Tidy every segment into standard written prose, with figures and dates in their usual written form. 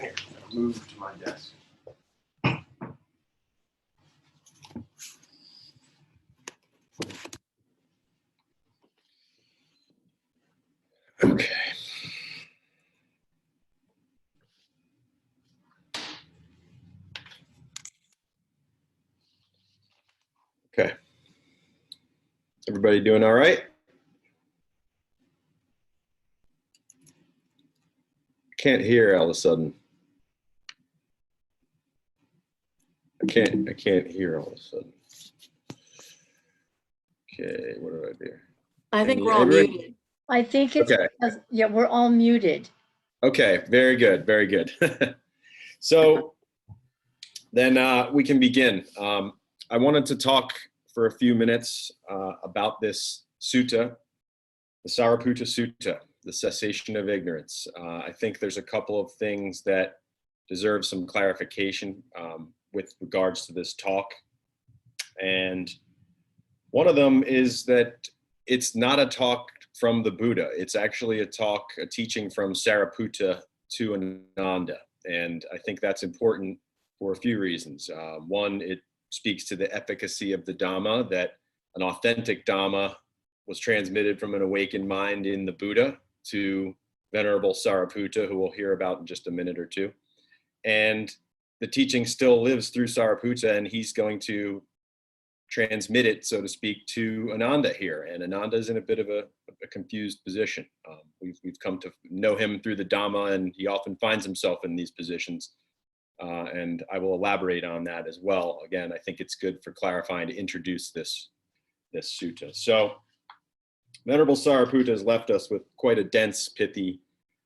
Here, move to my desk. Okay. Okay. Everybody doing all right? Can't hear all of a sudden. I can't hear all of a sudden. Okay, what do I do? I think we're all muted. I think it's Okay. because, yeah, we're all muted. Okay, very good, very good. So then we can begin. I wanted to talk for a few minutes about this sutta, the Sariputta Sutta, the cessation of ignorance. I think there's a couple of things that deserve some clarification with regards to this talk. And one of them is that it's not a talk from the Buddha. It's actually a teaching from Sariputta to Ananda. And I think that's important for a few reasons. One, it speaks to the efficacy of the Dhamma, that an authentic Dhamma was transmitted from an awakened mind in the Buddha to Venerable Sariputta, who we'll hear about in just a minute or two. And the teaching still lives through Sariputta, and he's going to transmit it, so to speak, to Ananda here. And Ananda is in a bit of a confused position. We've come to know him through the Dhamma, and he often finds himself in these positions. And I will elaborate on that as well. Again, I think it's good for clarifying to introduce this sutta. So Venerable Sariputta has left us with quite a dense, pithy,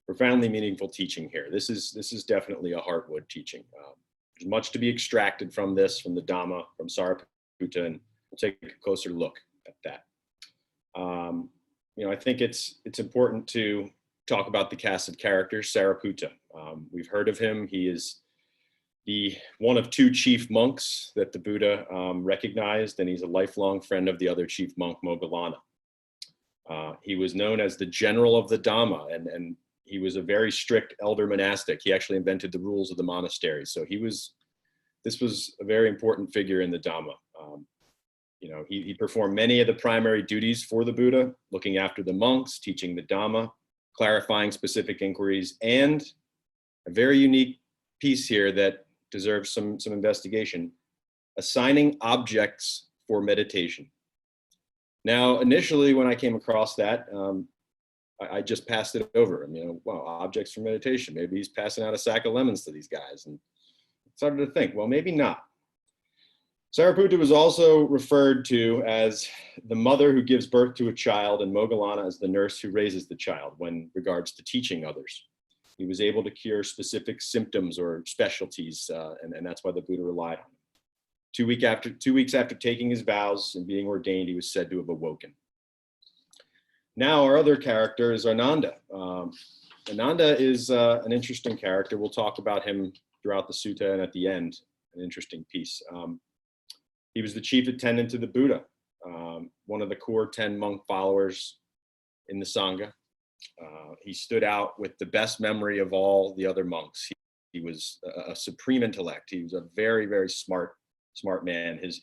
profoundly meaningful teaching here. This is definitely a heartwood teaching. There's much to be extracted from this, from the Dhamma, from Sariputta, and we'll take a closer look at that. I think it's important to talk about the cast of characters. Sariputta, we've heard of him. He is the one of two chief monks that the Buddha recognized, and he's a lifelong friend of the other chief monk, Moggallana. He was known as the general of the Dhamma, and he was a very strict elder monastic. He actually invented the rules of the monastery. So this was a very important figure in the Dhamma. He performed many of the primary duties for the Buddha, looking after the monks, teaching the Dhamma, clarifying specific inquiries, and a very unique piece here that deserves some investigation, assigning objects for meditation. Now, initially, when I came across that, I just passed it over. Wow, objects for meditation. Maybe he's passing out a sack of lemons to these guys. And started to think, well, maybe not. Sariputta was also referred to as the mother who gives birth to a child, and Moggallana as the nurse who raises the child when regards to teaching others. He was able to cure specific symptoms or specialties, and that's why the Buddha relied on him. 2 weeks after taking his vows and being ordained, he was said to have awoken. Now, our other character is Ananda. Ananda is an interesting character. We'll talk about him throughout the sutta, and at the end, an interesting piece. He was the chief attendant to the Buddha, one of the core 10 monk followers in the Sangha. He stood out with the best memory of all the other monks. He was a supreme intellect. He was a very, very smart man. His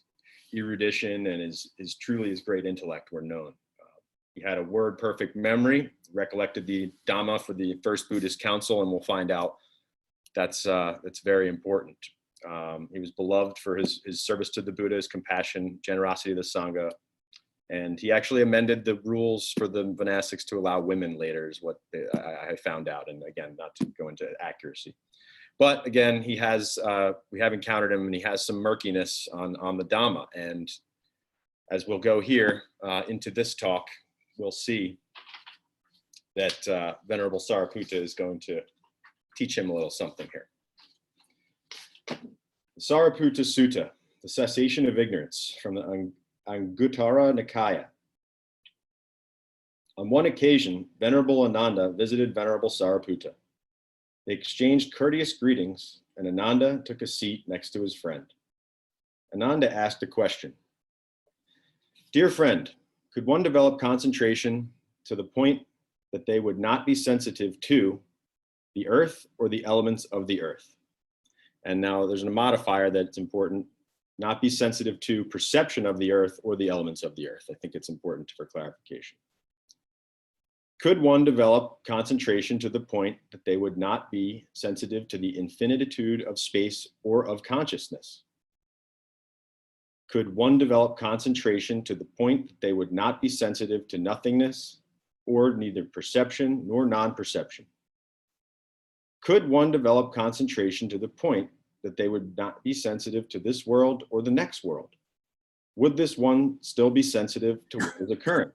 erudition and his great intellect were known. He had a word-perfect memory, recollected the Dhamma for the first Buddhist council, and we'll find out that's very important. He was beloved for his service to the Buddha, his compassion, generosity of the Sangha. And he actually amended the rules for the monastics to allow women later, is what I found out. And again, not to go into accuracy. But again, we have encountered him, and he has some murkiness on the Dhamma. And as we'll go here into this talk, we'll see that Venerable Sariputta is going to teach him a little something here. The Sariputta Sutta, the cessation of ignorance, from the Anguttara Nikaya. On one occasion, Venerable Ananda visited Venerable Sariputta. They exchanged courteous greetings, and Ananda took a seat next to his friend. Ananda asked a question. Dear friend, could one develop concentration to the point that they would not be sensitive to the earth or the elements of the earth. And now there's a modifier that's important, not be sensitive to perception of the earth or the elements of the earth. I think it's important for clarification. Could one develop concentration to the point that they would not be sensitive to the infinitude of space or of consciousness? Could one develop concentration to the point that they would not be sensitive to nothingness or neither perception nor non-perception? Could one develop concentration to the point that they would not be sensitive to this world or the next world? Would this one still be sensitive to what is occurring?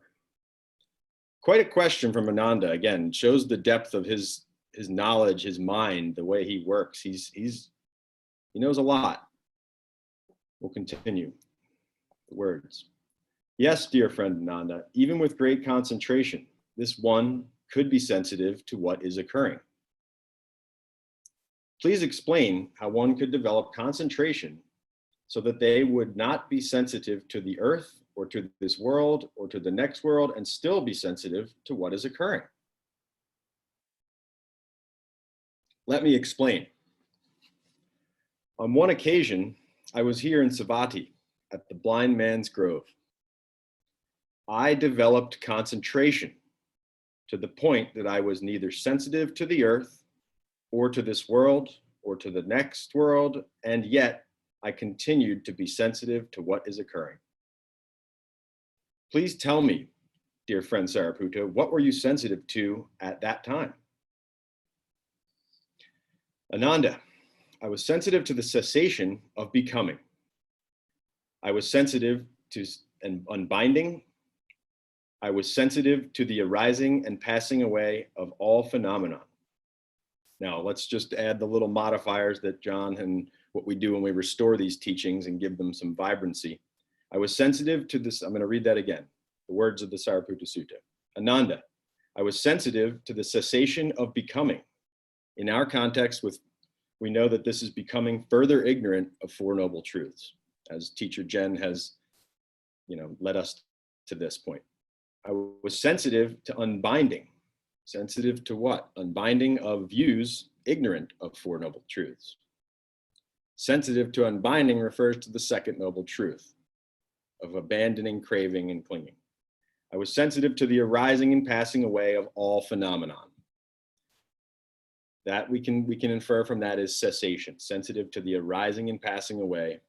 Quite a question from Ananda. Again, shows the depth of his knowledge, his mind, the way he works. He knows a lot. We'll continue the words. Yes, dear friend Ananda, even with great concentration, this one could be sensitive to what is occurring. Please explain how one could develop concentration so that they would not be sensitive to the earth or to this world or to the next world and still be sensitive to what is occurring. Let me explain. On one occasion, I was here in Savatthi at the Blind Man's Grove. I developed concentration to the point that I was neither sensitive to the earth or to this world or to the next world, and yet I continued to be sensitive to what is occurring. Please tell me, dear friend Sariputta, what were you sensitive to at that time? Ananda, I was sensitive to the cessation of becoming. I was sensitive to an unbinding. I was sensitive to the arising and passing away of all phenomena. Now, let's just add the little modifiers that John and what we do when we restore these teachings and give them some vibrancy. I was sensitive to this. I'm going to read that again. The words of the Sariputta Sutta. Ananda, I was sensitive to the cessation of becoming. In our context, we know that this is becoming further ignorant of Four Noble Truths, as teacher Jen has, led us to this point. I was sensitive to unbinding. Sensitive to what? Unbinding of views, ignorant of Four Noble Truths. Sensitive to unbinding refers to the second noble truth of abandoning craving and clinging. I was sensitive to the arising and passing away of all phenomenon. That we can infer from that is cessation, sensitive to the arising and passing away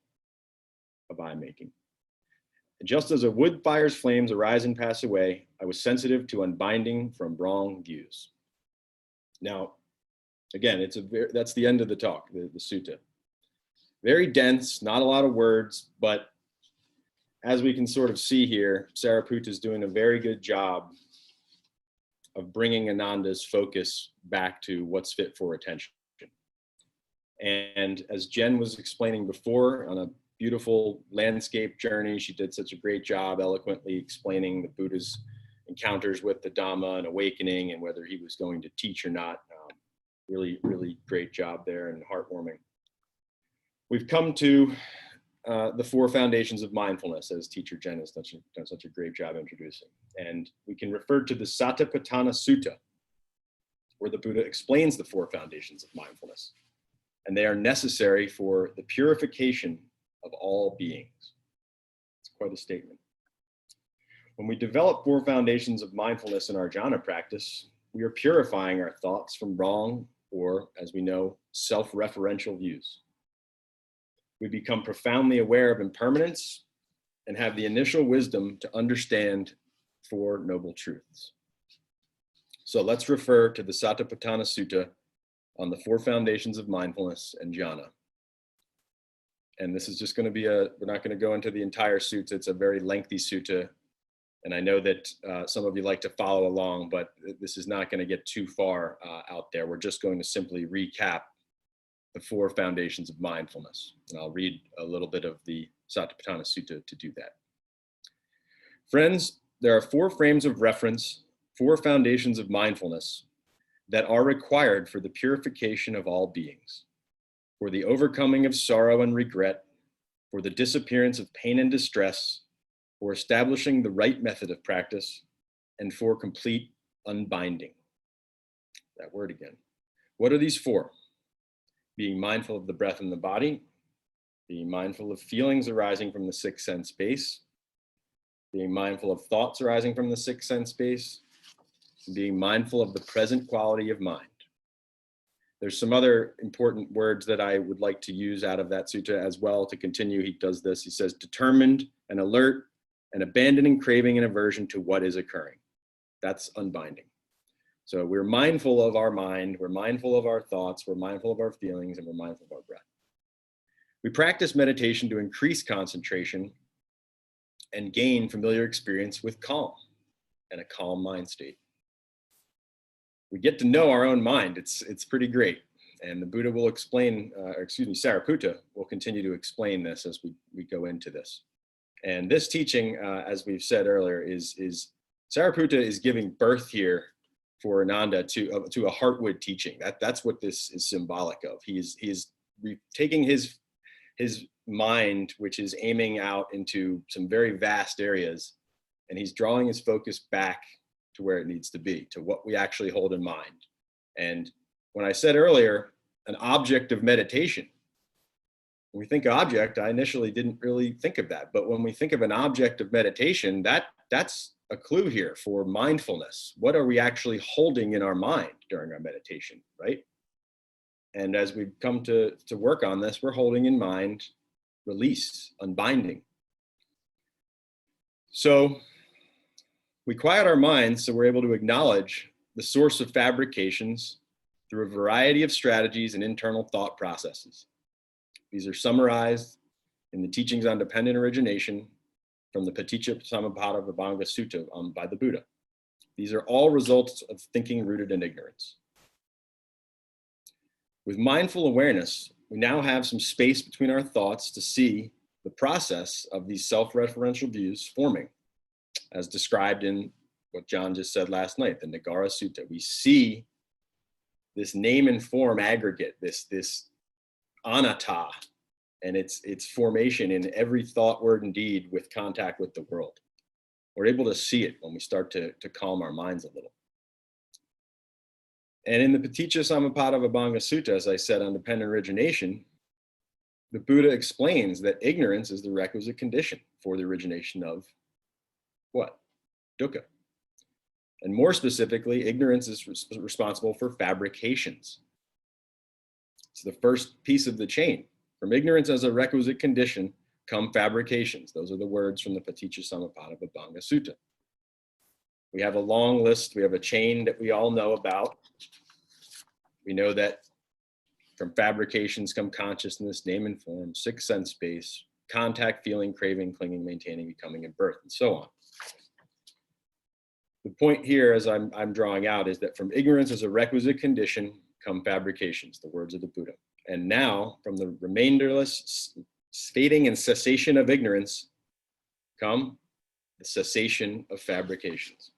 of I-making. Just as a wood fire's flames arise and pass away, I was sensitive to unbinding from wrong views. Now, again, that's the end of the talk, the sutta. Very dense, not a lot of words, but as we can sort of see here, Sariputta is doing a very good job of bringing Ananda's focus back to what's fit for attention. And as Jen was explaining before, on a beautiful landscape journey, she did such a great job eloquently explaining the Buddha's encounters with the Dhamma and awakening and whether he was going to teach or not. Really, really great job there and heartwarming. We've come to the four foundations of mindfulness, as teacher Jen has done such a great job introducing. And we can refer to the Satipatthana Sutta, where the Buddha explains the four foundations of mindfulness. And they are necessary for the purification of all beings. It's quite a statement. When we develop four foundations of mindfulness in our jhana practice, we are purifying our thoughts from wrong or, as we know, self-referential views. We become profoundly aware of impermanence and have the initial wisdom to understand Four Noble Truths. So let's refer to the Satipatthana Sutta on the four foundations of mindfulness and jhana. And this is just going to be we're not going to go into the entire sutta. It's a very lengthy sutta. And I know that some of you like to follow along, but this is not going to get too far out there. We're just going to simply recap the four foundations of mindfulness. And I'll read a little bit of the Satipatthana Sutta to do that. Friends, there are four frames of reference, four foundations of mindfulness that are required for the purification of all beings, for the overcoming of sorrow and regret, for the disappearance of pain and distress, for establishing the right method of practice, and for complete unbinding. That word again. What are these for? Being mindful of the breath in the body, being mindful of feelings arising from the sixth sense space, being mindful of thoughts arising from the sixth sense space, and being mindful of the present quality of mind. There's some other important words that I would like to use out of that sutta as well to continue. He does this. He says, determined and alert and abandoning craving and aversion to what is occurring. That's unbinding. So we're mindful of our mind, we're mindful of our thoughts, we're mindful of our feelings, and we're mindful of our breath. We practice meditation to increase concentration and gain familiar experience with calm and a calm mind state. We get to know our own mind. It's pretty great. And the Buddha will explain, Sariputta will continue to explain this as we go into this. And this teaching, as we've said earlier, is Sariputta is giving birth here for Ananda to a heartwood teaching. That's what this is symbolic of. He is taking his mind, which is aiming out into some very vast areas, and he's drawing his focus back to where it needs to be, to what we actually hold in mind. And when I said earlier, an object of meditation, when we think object, I initially didn't really think of that. But when we think of an object of meditation, that's a clue here for mindfulness. What are we actually holding in our mind during our meditation, right? And as we come to work on this, we're holding in mind release, unbinding. So we quiet our minds so we're able to acknowledge the source of fabrications through a variety of strategies and internal thought processes. These are summarized in the teachings on dependent origination from the Paticca-Samuppada Vibhanga Sutta by the Buddha. These are all results of thinking rooted in ignorance. With mindful awareness, we now have some space between our thoughts to see the process of these self-referential views forming, as described in what John just said last night, the Nagara Sutta. We see this name and form aggregate, this anatta, and its formation in every thought, word, and deed with contact with the world. We're able to see it when we start to calm our minds a little. And in the Paticca-Samuppada Vibhanga Sutta, as I said, on dependent origination, the Buddha explains that ignorance is the requisite condition for the origination of what? Dukkha. And more specifically, ignorance is responsible for fabrications. It's the first piece of the chain. From ignorance as a requisite condition come fabrications. Those are the words from the Paticca-Samuppada Vibhanga Sutta. We have a long list. We have a chain that we all know about. We know that from fabrications come consciousness, name and form, sixth sense space, contact, feeling, craving, clinging, maintaining, becoming, and birth, and so on. The point here, as I'm drawing out, is that from ignorance as a requisite condition come fabrications, the words of the Buddha. And now, from the remainderless fading and cessation of ignorance come the cessation of fabrications.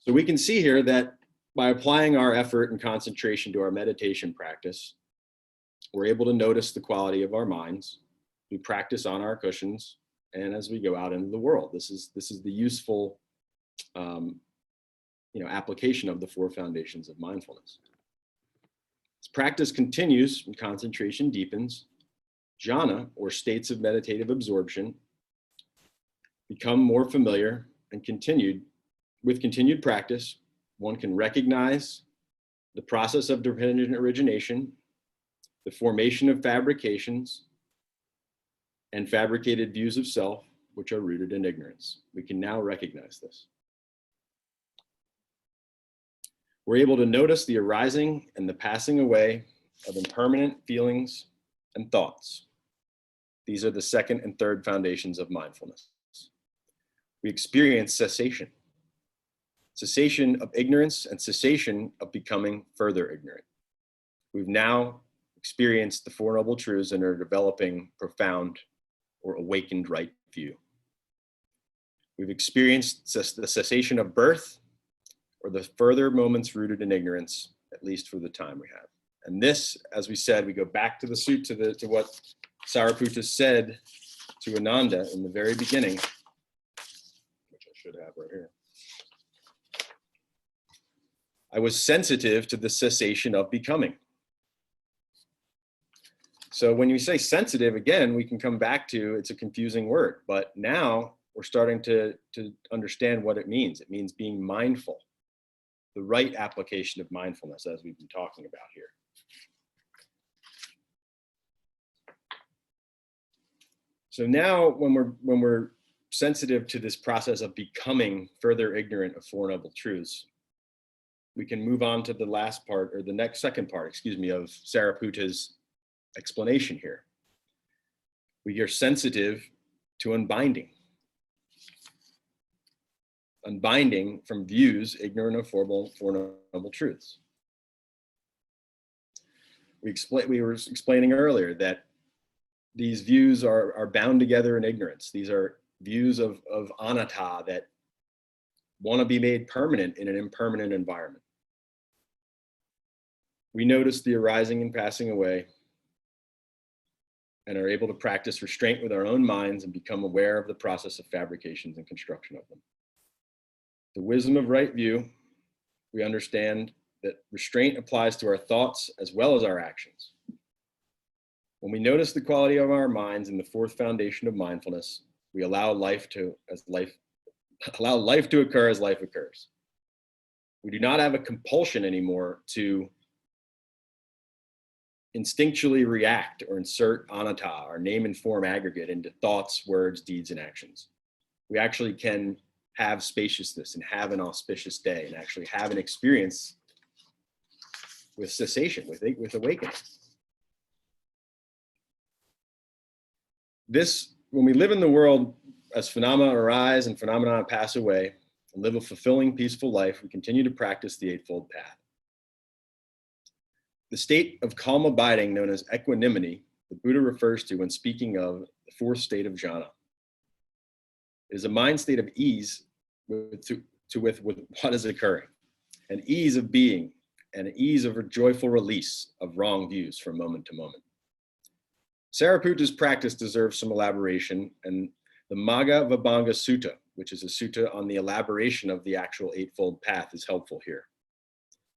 So we can see here that by applying our effort and concentration to our meditation practice, we're able to notice the quality of our minds. We practice on our cushions, and as we go out into the world, this is the useful, application of the four foundations of mindfulness. As practice continues and concentration deepens, jhana, or states of meditative absorption, become more familiar and with continued practice, one can recognize the process of dependent origination, the formation of fabrications, and fabricated views of self, which are rooted in ignorance. We can now recognize this. We're able to notice the arising and the passing away of impermanent feelings and thoughts. These are the second and third foundations of mindfulness. We experience cessation of ignorance and cessation of becoming further ignorant. We've now experienced the Four Noble Truths and are developing profound or awakened right view. We've experienced the cessation of birth or the further moments rooted in ignorance, at least for the time we have. And this, as we said, we go back to the sutta, to what Sariputta said to Ananda in the very beginning, which I should have right here. I was sensitive to the cessation of becoming. So when you say sensitive, again, we can come back to, it's a confusing word, but now we're starting to understand what it means. It means being mindful, the right application of mindfulness, as we've been talking about here. So now when we're sensitive to this process of becoming further ignorant of Four Noble Truths, we can move on to the last part, or the second part, excuse me, of Sariputta's explanation here. We are sensitive to unbinding. Unbinding from views ignorant of Four Noble Truths. We were explaining earlier that these views are bound together in ignorance. These are views of anatta that want to be made permanent in an impermanent environment. We notice the arising and passing away and are able to practice restraint with our own minds and become aware of the process of fabrications and construction of them. The wisdom of right view, we understand that restraint applies to our thoughts as well as our actions. When we notice the quality of our minds in the fourth foundation of mindfulness, we allow life to occur as life occurs. We do not have a compulsion anymore to instinctually react or insert anatta, our name and form aggregate, into thoughts, words, deeds, and actions. We actually can have spaciousness and have an auspicious day and actually have an experience with cessation, with awakening. When we live in the world as phenomena arise and phenomena pass away and live a fulfilling, peaceful life, we continue to practice the Eightfold Path. The state of calm abiding, known as equanimity, the Buddha refers to when speaking of the fourth state of jhana. It is a mind state of ease with what is occurring, an ease of being, and an ease of a joyful release of wrong views from moment to moment. Sariputta's practice deserves some elaboration, and the Magga Vibhanga Sutta, which is a sutta on the elaboration of the actual Eightfold Path, is helpful here.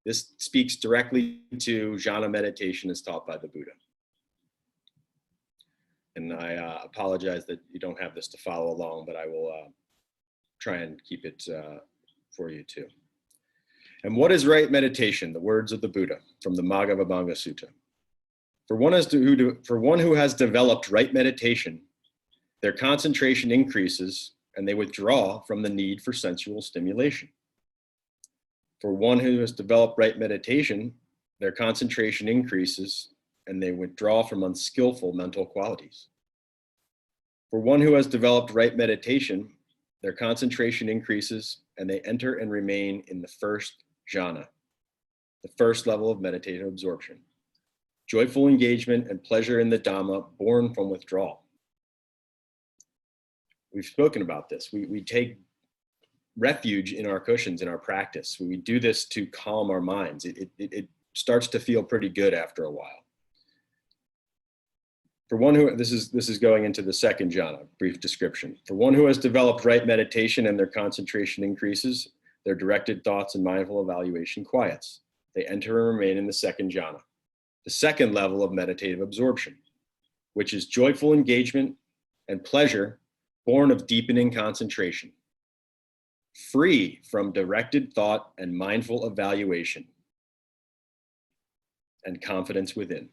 This speaks directly to jhana meditation as taught by the Buddha. And I apologize that you don't have this to follow along, but I will try and keep it for you too. And what is right meditation? The words of the Buddha from the Magga Vibhanga Sutta. For one who has developed right meditation, their concentration increases and they withdraw from the need for sensual stimulation. For one who has developed right meditation, their concentration increases and they withdraw from unskillful mental qualities. For one who has developed right meditation, their concentration increases and they enter and remain in the first jhana, the first level of meditative absorption. Joyful engagement and pleasure in the Dhamma born from withdrawal. We've spoken about this. We take refuge in our cushions in our practice. We do this to calm our minds. It starts to feel pretty good after a while. For one who, this is going into the second jhana, brief description. For one who has developed right meditation and their concentration increases, their directed thoughts and mindful evaluation quiets. They enter and remain in the second jhana, the second level of meditative absorption, which is joyful engagement and pleasure born of deepening concentration, free from directed thought and mindful evaluation, and confident within.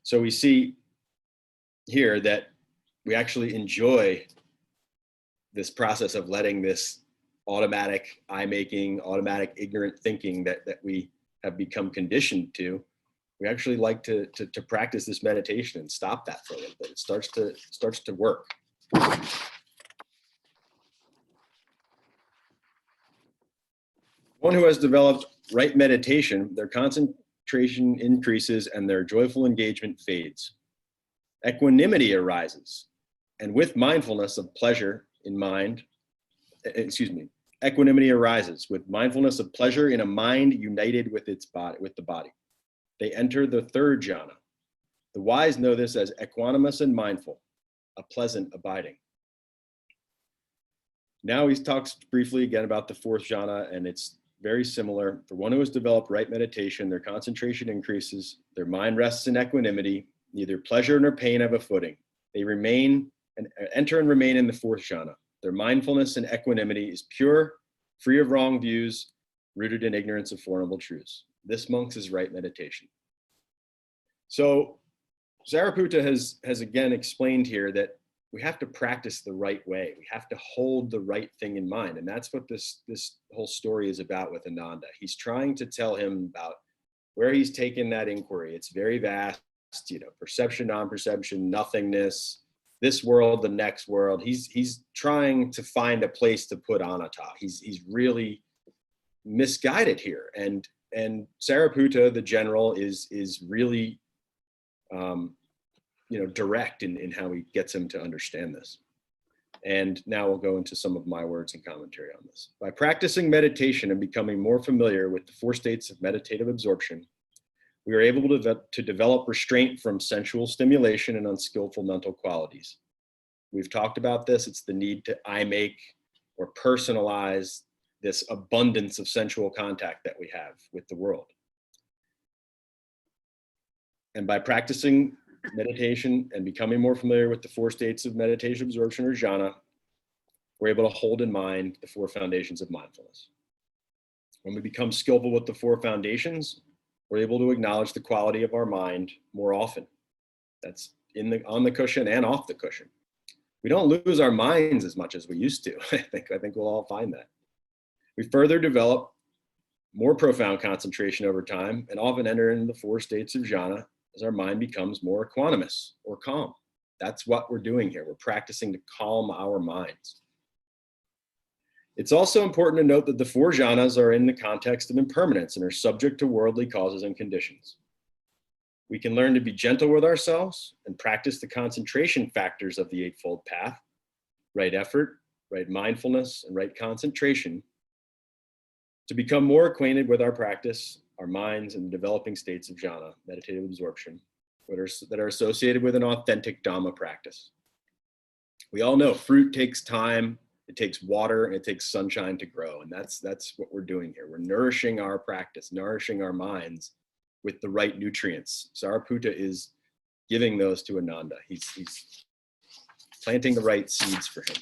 So we see here that we actually enjoy this process of letting this automatic eye-making, automatic ignorant thinking that we have become conditioned to. We actually like to practice this meditation and stop that for a little bit. It starts to work. One who has developed right meditation, their concentration increases and their joyful engagement fades. Equanimity arises, and with mindfulness of pleasure in mind, equanimity arises with mindfulness of pleasure in a mind united with the body. They enter the third jhana. The wise know this as equanimous and mindful, a pleasant abiding. Now he talks briefly again about the fourth jhana and its very similar. For one who has developed right meditation, their concentration increases, their mind rests in equanimity, neither pleasure nor pain have a footing. They remain and enter and remain in the fourth jhana. Their mindfulness and equanimity is pure, free of wrong views, rooted in ignorance of Four Noble Truths. This, monks, is right meditation. So Sariputta has again explained here that we have to practice the right way. We have to hold the right thing in mind. And that's what this whole story is about with Ananda. He's trying to tell him about where he's taken that inquiry. It's very vast, perception, non-perception, nothingness, this world, the next world. He's trying to find a place to put anatta. He's really misguided here. And Sariputta, the general, is really direct in how he gets him to understand this. And now we'll go into some of my words and commentary on this. By practicing meditation and becoming more familiar with the four states of meditative absorption, we are able to develop restraint from sensual stimulation and unskillful mental qualities. We've talked about this. It's the need to I-make or personalize this abundance of sensual contact that we have with the world. And by practicing meditation and becoming more familiar with the four states of meditation absorption, or jhana, we're able to hold in mind the four foundations of mindfulness. When we become skillful with the four foundations, we're able to acknowledge the quality of our mind more often. That's on the cushion and off the cushion. We don't lose our minds as much as we used to. I think we'll all find that. We further develop more profound concentration over time and often enter into the four states of jhana as our mind becomes more equanimous or calm. That's what we're doing here. We're practicing to calm our minds. It's also important to note that the four jhanas are in the context of impermanence and are subject to worldly causes and conditions. We can learn to be gentle with ourselves and practice the concentration factors of the Eightfold Path, right effort, right mindfulness, and right concentration, to become more acquainted with our practice, our minds, and the developing states of jhana, meditative absorption, that are associated with an authentic Dhamma practice. We all know fruit takes time, it takes water, and it takes sunshine to grow. And that's what we're doing here. We're nourishing our practice, nourishing our minds with the right nutrients. Sariputta is giving those to Ananda. He's planting the right seeds for him.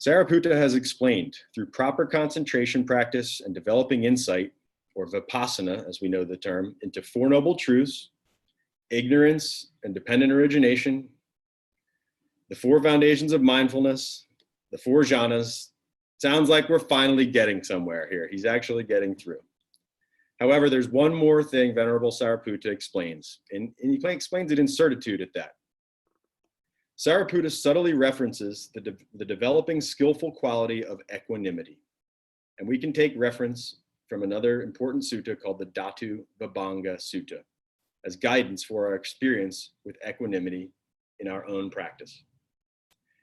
Sariputta has explained, through proper concentration practice and developing insight, or vipassana, as we know the term, into Four Noble Truths, ignorance and dependent origination, the four foundations of mindfulness, the four jhanas. Sounds like we're finally getting somewhere here. He's actually getting through. However, there's one more thing Venerable Sariputta explains, and he explains it in certitude at that. Sariputta subtly references the developing skillful quality of equanimity. And we can take reference from another important sutta called the Dhatu Vibhanga Sutta as guidance for our experience with equanimity in our own practice.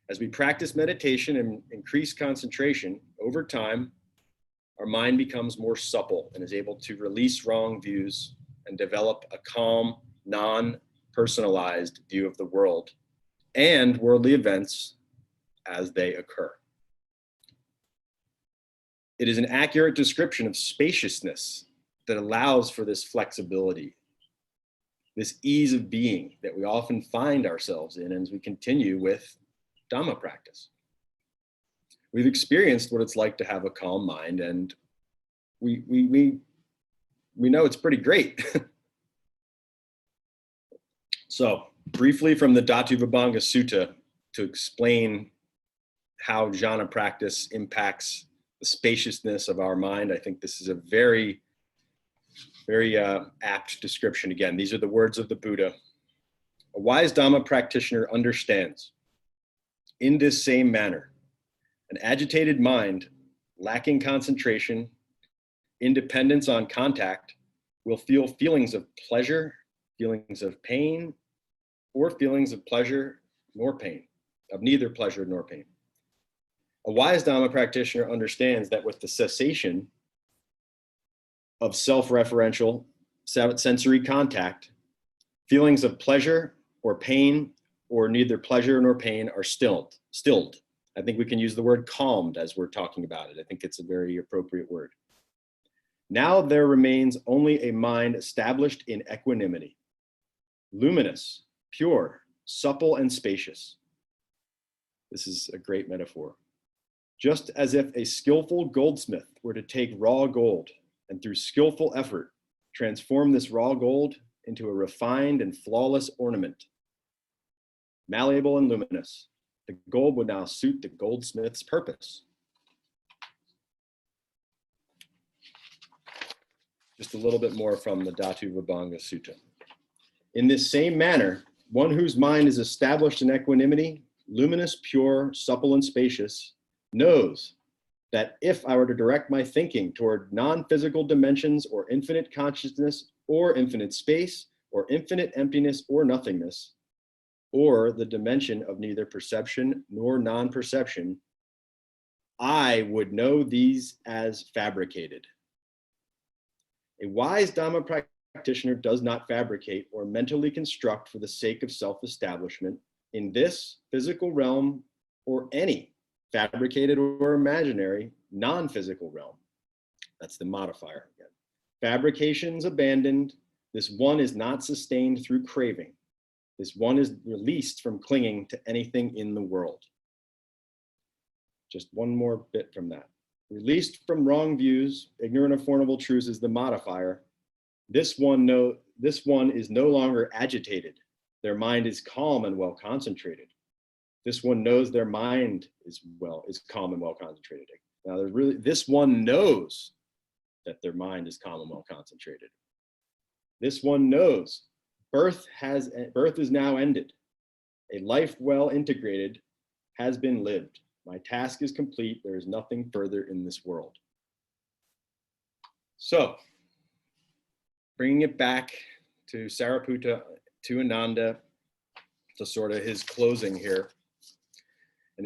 As we practice meditation and increase concentration, over time, our mind becomes more supple and is able to release wrong views and develop a calm, non-personalized view of the world and worldly events as they occur. It is an accurate description of spaciousness that allows for this flexibility, this ease of being that we often find ourselves in as we continue with Dhamma practice. We've experienced what it's like to have a calm mind, and we know it's pretty great. So briefly from the Dhatu Vibhanga Sutta to explain how jhana practice impacts the spaciousness of our mind. I think this is a very, very apt description. Again, these are the words of the Buddha. A wise Dhamma practitioner understands, in this same manner, an agitated mind, lacking concentration, independence on contact, will feel feelings of pleasure, feelings of pain, or feelings of pleasure nor pain, of neither pleasure nor pain. A wise Dhamma practitioner understands that with the cessation of self-referential sensory contact, feelings of pleasure or pain or neither pleasure nor pain are stilled, I think we can use the word calmed as we're talking about it. I think it's a very appropriate word. Now there remains only a mind established in equanimity, luminous, pure, supple, and spacious. This is a great metaphor. Just as if a skillful goldsmith were to take raw gold and through skillful effort transform this raw gold into a refined and flawless ornament, malleable and luminous, the gold would now suit the goldsmith's purpose. Just a little bit more from the Dhatu Vibhanga Sutta. In this same manner, one whose mind is established in equanimity, luminous, pure, supple, and spacious, knows that if I were to direct my thinking toward non-physical dimensions or infinite consciousness or infinite space or infinite emptiness or nothingness, or the dimension of neither perception nor non-perception, I would know these as fabricated. A wise Dhamma practitioner does not fabricate or mentally construct for the sake of self-establishment in this physical realm or any fabricated or imaginary non-physical realm. That's the modifier again. Fabrications abandoned, this one is not sustained through craving. This one is released from clinging to anything in the world. Just one more bit from that. Released from wrong views, ignorant of Four Noble Truths is the modifier. This one is no longer agitated. Their mind is calm and well concentrated. This one knows their mind is calm and well concentrated. Now this one knows that their mind is calm and well concentrated. This one knows birth is now ended. A life well integrated has been lived. My task is complete. There is nothing further in this world. So, bringing it back to Sariputta, to Ananda, to sort of his closing here. And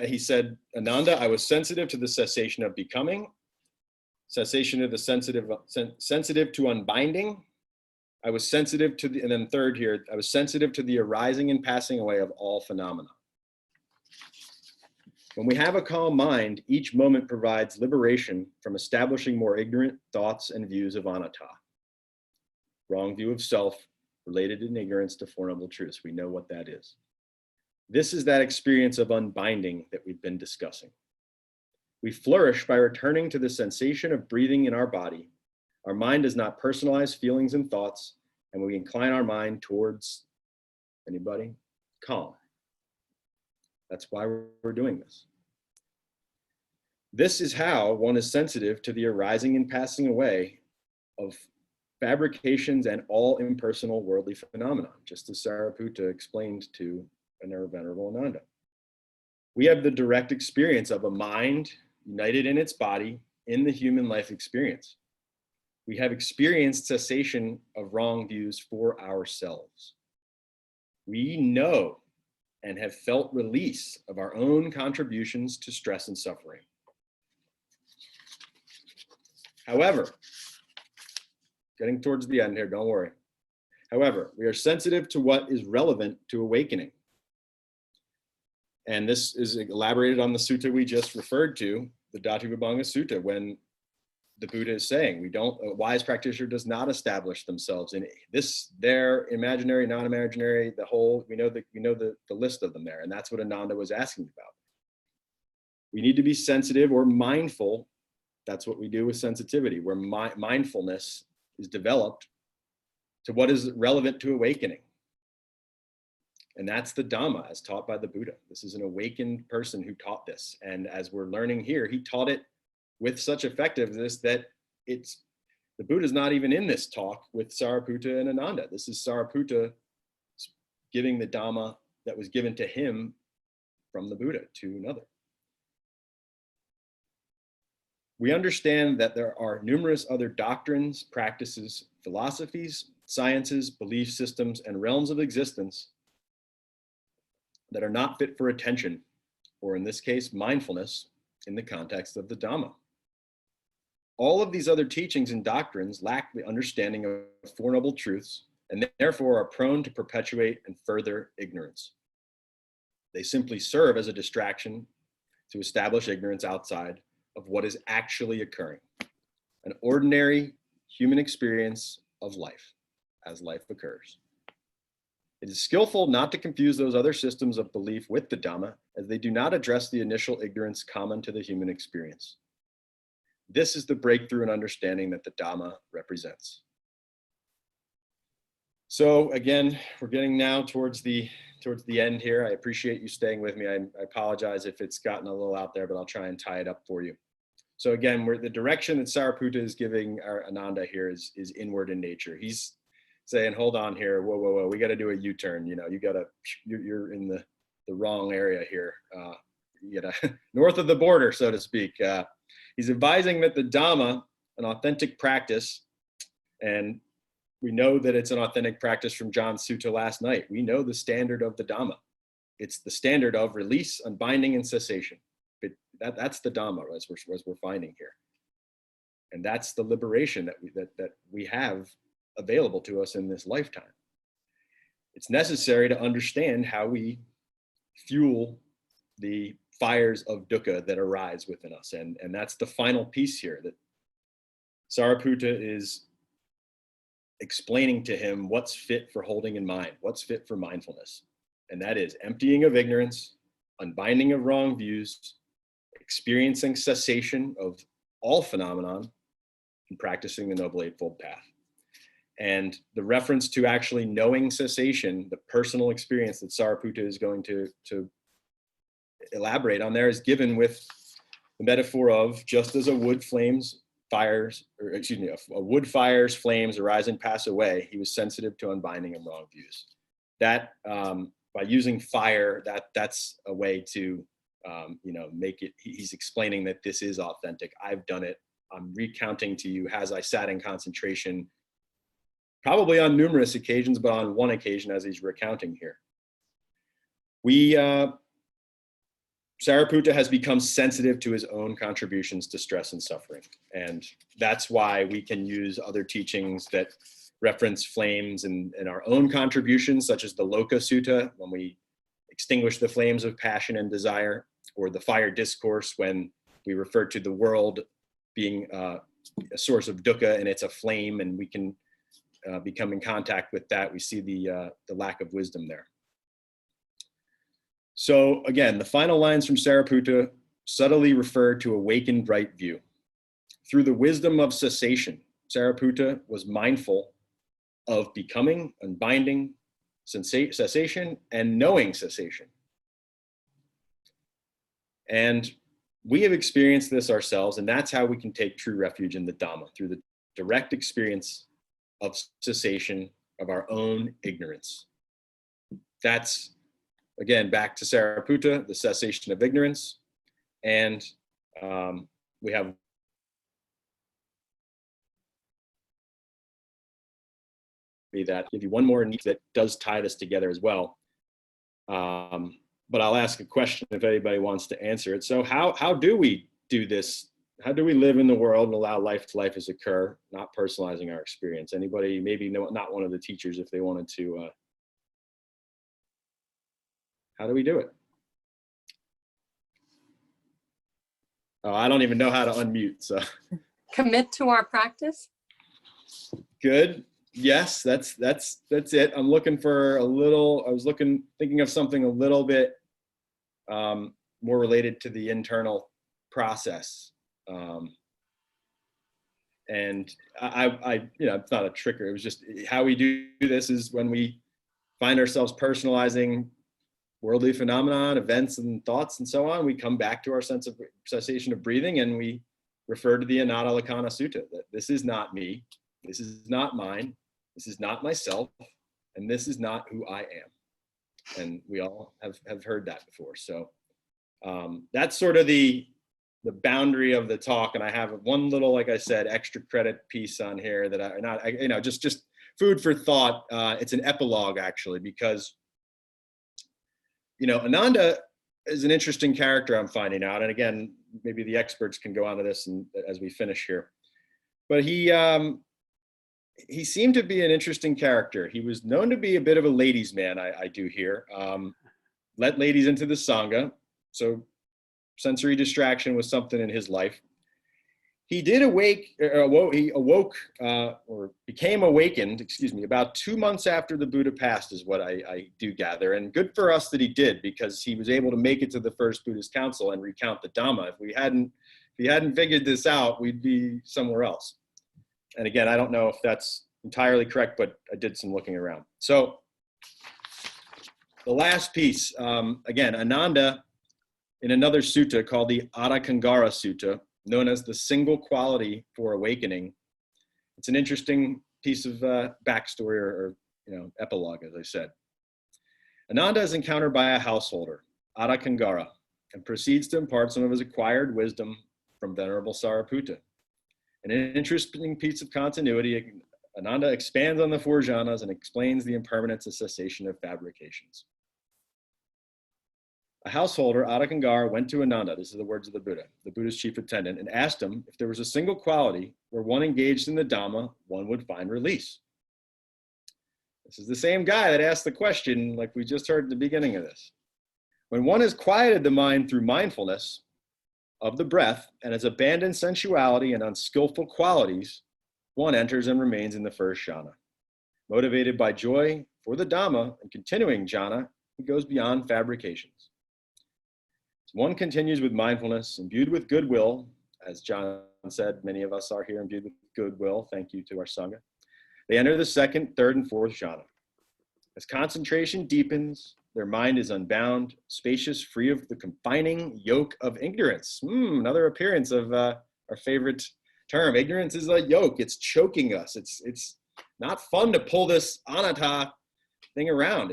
he said, Ananda, I was sensitive to the cessation of becoming, sensitive to unbinding. I was sensitive to and then third here, I was sensitive to the arising and passing away of all phenomena. When we have a calm mind, each moment provides liberation from establishing more ignorant thoughts and views of anatta. Wrong view of self, related in ignorance to Four Noble Truths. We know what that is. This is that experience of unbinding that we've been discussing. We flourish by returning to the sensation of breathing in our body. Our mind does not personalize feelings and thoughts, and we incline our mind towards, anybody? Calm. That's why we're doing this. This is how one is sensitive to the arising and passing away of fabrications and all impersonal worldly phenomena, just as Sariputta explained to Venerable Ananda. We have the direct experience of a mind united in its body in the human life experience. We have experienced cessation of wrong views for ourselves. We know and have felt release of our own contributions to stress and suffering. However, getting towards the end here, don't worry. However, we are sensitive to what is relevant to awakening. And this is elaborated on the sutta we just referred to, the Dhatu Vibhanga Sutta, when the Buddha is saying, a wise practitioner does not establish themselves in this, their imaginary, non-imaginary, we know the list of them there. And that's what Ananda was asking about. We need to be sensitive or mindful. That's what we do with sensitivity, where mindfulness is developed to what is relevant to awakening. And that's the Dhamma as taught by the Buddha. This is an awakened person who taught this. And as we're learning here, he taught it with such effectiveness that the Buddha's not even in this talk with Sariputta and Ananda. This is Sariputta giving the Dhamma that was given to him from the Buddha to another. We understand that there are numerous other doctrines, practices, philosophies, sciences, belief systems, and realms of existence that are not fit for attention, or in this case, mindfulness, in the context of the Dhamma. All of these other teachings and doctrines lack the understanding of Four Noble Truths, and therefore are prone to perpetuate and further ignorance. They simply serve as a distraction to establish ignorance outside of what is actually occurring, an ordinary human experience of life as life occurs. It is skillful not to confuse those other systems of belief with the Dhamma, as they do not address the initial ignorance common to the human experience. This is the breakthrough in understanding that the Dhamma represents. So again, we're getting now towards the end here. I appreciate you staying with me. I apologize if it's gotten a little out there, but I'll try and tie it up for you. So again, the direction that Sariputta is giving our Ananda here is inward in nature. He's saying, hold on here, whoa, we got to do a U-turn. You're in the wrong area here. North of the border, so to speak. He's advising that the Dhamma, an authentic practice, and we know that it's an authentic practice from John's Sutta last night. We know the standard of the Dhamma. It's the standard of release, unbinding, and cessation. That's the Dhamma, as we're finding here. And that's the liberation that we have available to us in this lifetime. It's necessary to understand how we fuel the fires of dukkha that arise within us. And that's the final piece here, that Sariputta is explaining to him what's fit for holding in mind, what's fit for mindfulness. And that is emptying of ignorance, unbinding of wrong views, experiencing cessation of all phenomenon, and practicing the Noble Eightfold Path. And the reference to actually knowing cessation, the personal experience that Sariputta is going to elaborate on there, is given with the metaphor of just as a wood fires, flames arise and pass away, he was sensitive to unbinding and wrong views. That by using fire, that's a way to make it. He's explaining that this is authentic. I've done it. I'm recounting to you as I sat in concentration, probably on numerous occasions, but on one occasion as he's recounting here. Sariputta has become sensitive to his own contributions to stress and suffering. And that's why we can use other teachings that reference flames and our own contributions, such as the Loka Sutta, when we extinguish the flames of passion and desire, or the fire discourse, when we refer to the world being a source of dukkha and it's a flame, and we can become in contact with that. We see the lack of wisdom there. So again, the final lines from Sariputta subtly refer to awakened right view. Through the wisdom of cessation, Sariputta was mindful of becoming, unbinding, cessation, and knowing cessation. And we have experienced this ourselves, and that's how we can take true refuge in the Dhamma, through the direct experience of cessation of our own ignorance. That's, again, back to Sariputta, the cessation of ignorance. And we have that. Give you one more that does tie this together as well. But I'll ask a question if anybody wants to answer it. So how do we do this? How do we live in the world and allow life to life as occur, not personalizing our experience? Anybody, maybe not one of the teachers, if they wanted to, how do we do it? Oh, I don't even know how to unmute, so. Commit to our practice. Good. Yes, that's it. I'm looking for thinking of something a little bit more related to the internal process. And I it's not a trigger. It was just how we do this is when we find ourselves personalizing worldly phenomenon, events and thoughts and so on, we come back to our sense of cessation of breathing, and we refer to the Anatta Lakkhana Sutta, that this is not me, this is not mine, this is not myself, and this is not who I am. And we all have heard that before. So that's sort of the boundary of the talk. And I have one little, like I said, extra credit piece on here that just food for thought. It's an epilogue, actually, because Ananda is an interesting character, I'm finding out. And again, maybe the experts can go on to this as we finish here. But he seemed to be an interesting character. He was known to be a bit of a ladies' man, I do hear. Let ladies into the Sangha. So sensory distraction was something in his life. He did became awakened, about 2 months after the Buddha passed, is what I do gather. And good for us that he did, because he was able to make it to the first Buddhist council and recount the Dhamma. If he hadn't figured this out, we'd be somewhere else. And again, I don't know if that's entirely correct, but I did some looking around. So the last piece, again, Ananda, in another sutta called the Adhikangara Sutta, known as the single quality for awakening. It's an interesting piece of backstory or epilogue, as I said. Ananda is encountered by a householder, Adhikangara, and proceeds to impart some of his acquired wisdom from Venerable Sariputta. In an interesting piece of continuity, Ananda expands on the 4 jhanas and explains the impermanence and cessation of fabrications. A householder, Adhikangara, went to Ananda, this is the words of the Buddha, the Buddha's chief attendant, and asked him if there was a single quality where one engaged in the Dhamma, one would find release. This is the same guy that asked the question like we just heard at the beginning of this. When one has quieted the mind through mindfulness of the breath and has abandoned sensuality and unskillful qualities, one enters and remains in the first jhana. Motivated by joy for the Dhamma and continuing jhana, he goes beyond fabrications. One continues with mindfulness, imbued with goodwill. As John said, many of us are here imbued with goodwill. Thank you to our Sangha. They enter the 2nd, 3rd, and 4th jhana. As concentration deepens, their mind is unbound, spacious, free of the confining yoke of ignorance. Another appearance of our favorite term. Ignorance is a yoke. It's choking us. It's not fun to pull this anatta thing around.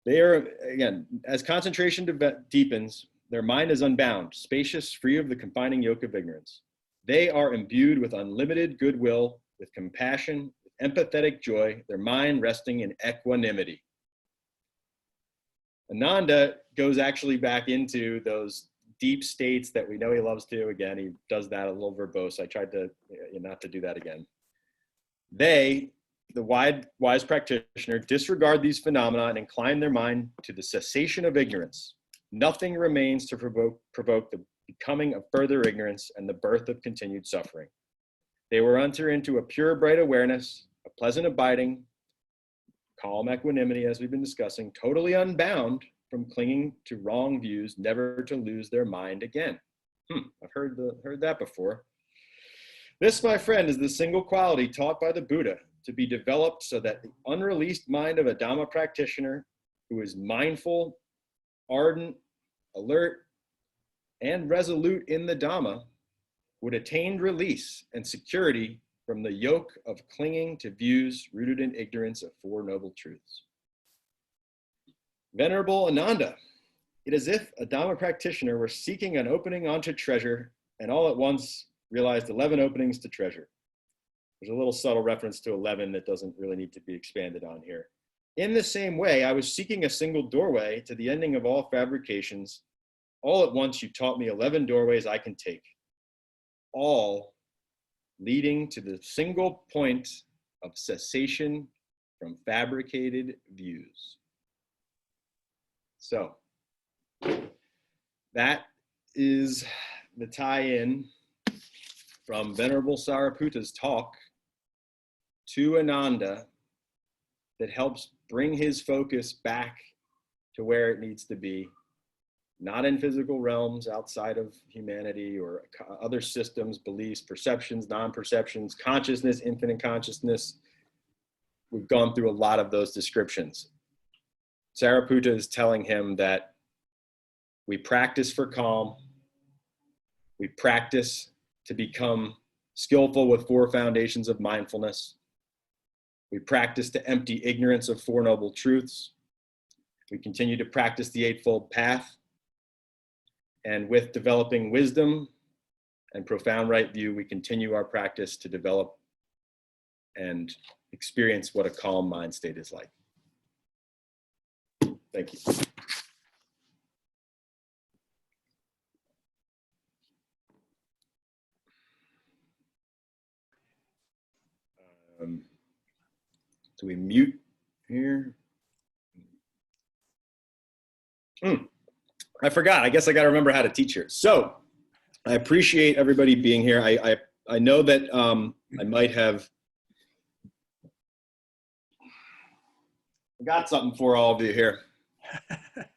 They are, again, as concentration deepens, their mind is unbound, spacious, free of the confining yoke of ignorance. They are imbued with unlimited goodwill, with compassion, with empathetic joy, their mind resting in equanimity. Ananda goes actually back into those deep states that we know he loves to. Again, he does that a little verbose. I tried to not to do that again. They, the wise practitioner, disregard these phenomena and incline their mind to the cessation of ignorance. Nothing remains to provoke the becoming of further ignorance and the birth of continued suffering. They will enter into a pure, bright awareness, a pleasant abiding, calm equanimity, as we've been discussing, totally unbound from clinging to wrong views, never to lose their mind again. I've heard that before. This, my friend, is the single quality taught by the Buddha, to be developed so that the unreleased mind of a Dhamma practitioner who is mindful, ardent, alert, and resolute in the Dhamma would attain release and security from the yoke of clinging to views rooted in ignorance of 4 noble truths. Venerable Ananda, it is as if a Dhamma practitioner were seeking an opening onto treasure and all at once realized 11 openings to treasure. There's a little subtle reference to 11 that doesn't really need to be expanded on here. In the same way, I was seeking a single doorway to the ending of all fabrications. All at once, you taught me 11 doorways I can take, all leading to the single point of cessation from fabricated views. So that is the tie-in from Venerable Sariputta's talk to Ananda that helps bring his focus back to where it needs to be, not in physical realms outside of humanity or other systems, beliefs, perceptions, non-perceptions, consciousness, infinite consciousness. We've gone through a lot of those descriptions. Sariputta is telling him that we practice for calm, we practice to become skillful with 4 foundations of mindfulness. We practice to empty ignorance of 4 noble truths. We continue to practice the Eightfold Path. And with developing wisdom and profound right view, we continue our practice to develop and experience what a calm mind state is like. Thank you. Do we mute here? I forgot. I guess I got to remember how to teach here. So I appreciate everybody being here. I know that I might have got something for all of you here.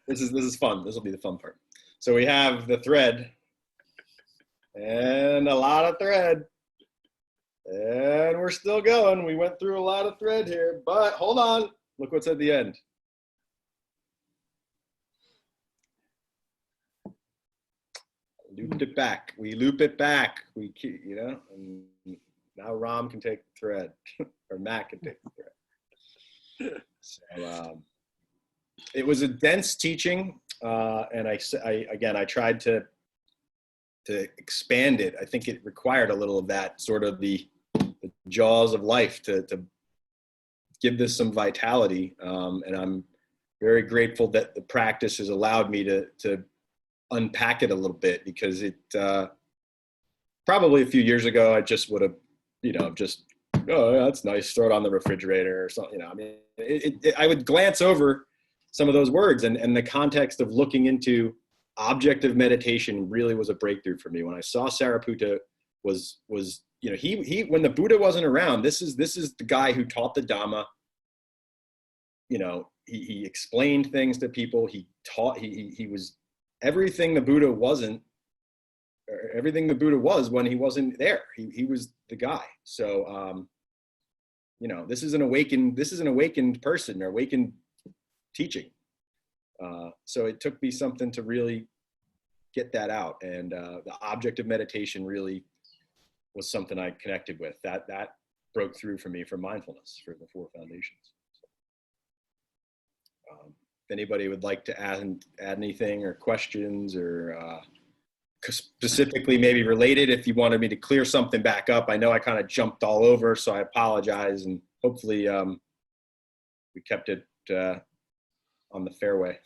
This is fun. This will be the fun part. So we have the thread and a lot of thread. And we're still going. We went through a lot of thread here, but hold on. Look what's at the end. Looped it back. We loop it back. We keep, you know, and now Ram can take the thread, or Matt can take the thread. So it was a dense teaching, and I tried to expand it. I think it required a little of that, sort of the jaws of life to give this some vitality, and I'm very grateful that the practice has allowed me to unpack it a little bit, because it probably a few years ago I just would have, you know, just, oh, yeah, that's nice, throw it on the refrigerator or something, you know. I mean, I would glance over some of those words, and the context of looking into objective meditation really was a breakthrough for me. When I saw Sariputta was, you know, he when the Buddha wasn't around, this is the guy who taught the Dhamma. You know, he explained things to people. He taught, he was everything the Buddha wasn't, or everything the Buddha was when he wasn't there. He was the guy. So, you know, this is an awakened person, or awakened teaching. So it took me something to really get that out. And the object of meditation really was something I connected with. That broke through for me for mindfulness, for the 4 foundations. If anybody would like to add anything or questions, or specifically maybe related, if you wanted me to clear something back up. I know I kind of jumped all over, so I apologize, and hopefully we kept it on the fairway.